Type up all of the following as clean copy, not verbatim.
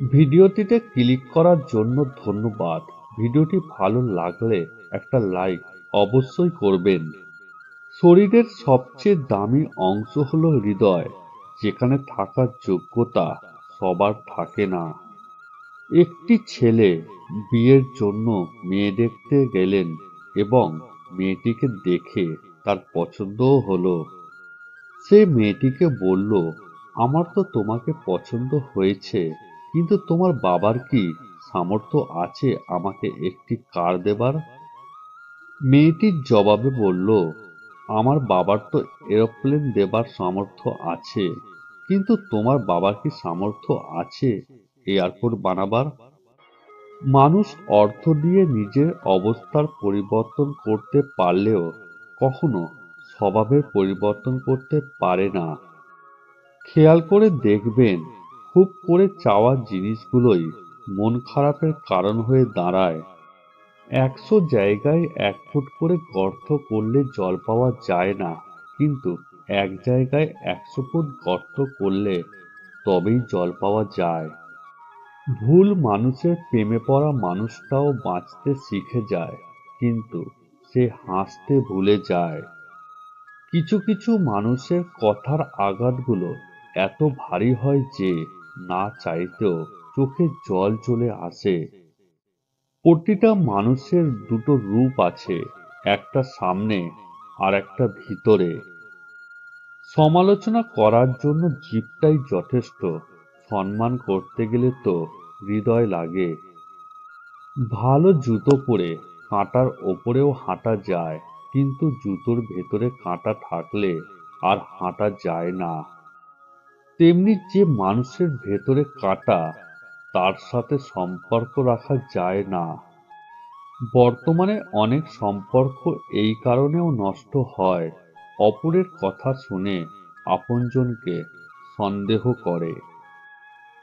ভিডিওটিতে ক্লিক করার জন্য ধন্যবাদ। ভিডিওটি ভালো লাগলে একটা লাইক অবশ্যই করবেন। শরীরের সবচেয়ে দামি অংশ হলো হৃদয়, যেখানে থাকার যোগ্যতা সবার থাকে না। একটি ছেলে বিয়ের জন্য মেয়ে দেখতে গেলেন এবং মেয়েটিকে দেখে তার পছন্দও হলো। সে মেয়েটিকে বলল, আমার তো তোমাকে পছন্দ হয়েছে, কিন্তু তোমার বাবার কি সামর্থ্য আছে আমাকে একটি কার দেবার? মেয়েটির জবাবে বলল, আমার বাবার তো এরোপ্লেন দেবার সামর্থ্য আছে, কিন্তু তোমার বাবার কি সামর্থ্য আছে এয়ারপোর্ট বানাবার? মানুষ অর্থ দিয়ে নিজের অবস্থার পরিবর্তন করতে পারলেও কখনো স্বভাবের পরিবর্তন করতে পারে না। খেয়াল করে দেখবেন, খুব করে চাওয়া জিনিসগুলোই মন খারাপের কারণ হয়ে দাঁড়ায়। ১০০ জায়গায় ১ ফুট করে গর্ত করলে জল পাওয়া যায় না, কিন্তু এক জায়গায় ১০০ ফুট গর্ত করলে তবেই জল পাওয়া যায়। ভুল মানুষের প্রেমে পড়া মানুষটাও বাঁচতে শিখে যায়, কিন্তু সে হাসতে ভুলে যায়। কিছু কিছু মানুষের কথার আঘাতগুলো এত ভারী হয় যে না চাইতেও চোখে জল চলে আসে। প্রতিটা মানুষের দুটো রূপ আছে, একটা সামনে আর একটা ভিতরে। সমালোচনা করার জন্য জিভটাই যথেষ্ট, সম্মান করতে গেলে তো হৃদয় লাগে। ভালো জুতো পরে কাঁটার ওপরেও হাঁটা যায়, কিন্তু জুতোর ভেতরে কাঁটা থাকলে আর হাঁটা যায় না। তেমনি যে মানুষের ভেতরে কাঁটা, তার সাথে সম্পর্ক রাখা যায় না। বর্তমানে অনেক সম্পর্ক এই কারণেও নষ্ট হয়, অপরের কথা শুনে আপনজনকে সন্দেহ করে।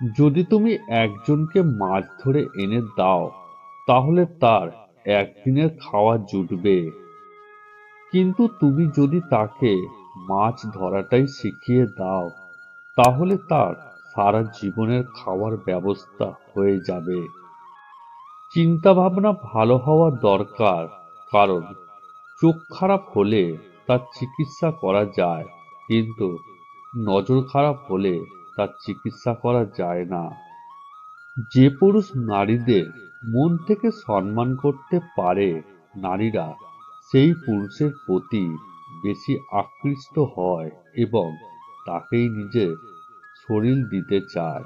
যদি তুমি একজনকে মাছ ধরে এনে দাও, তাহলে তার একদিনের খাওয়া জুটবে। কিন্তু তুমি যদি তাকে মাছ ধরাটাই শিখিয়ে দাও, তাহলে তার সারা জীবনের খাওয়ার ব্যবস্থা হয়ে যাবে। চিন্তা ভাবনা ভালো হওয়া দরকার, কারণ চোখ খারাপ হলে তার চিকিৎসা করা যায়, কিন্তু নজর খারাপ হলে তার চিকিৎসা করা যায় না। যে পুরুষ নারীদের মন থেকে সম্মান করতে পারে, নারীরা সেই পুরুষের প্রতি বেশি আকৃষ্ট হয় এবং তাকেই নিজের শরীর দিতে চায়।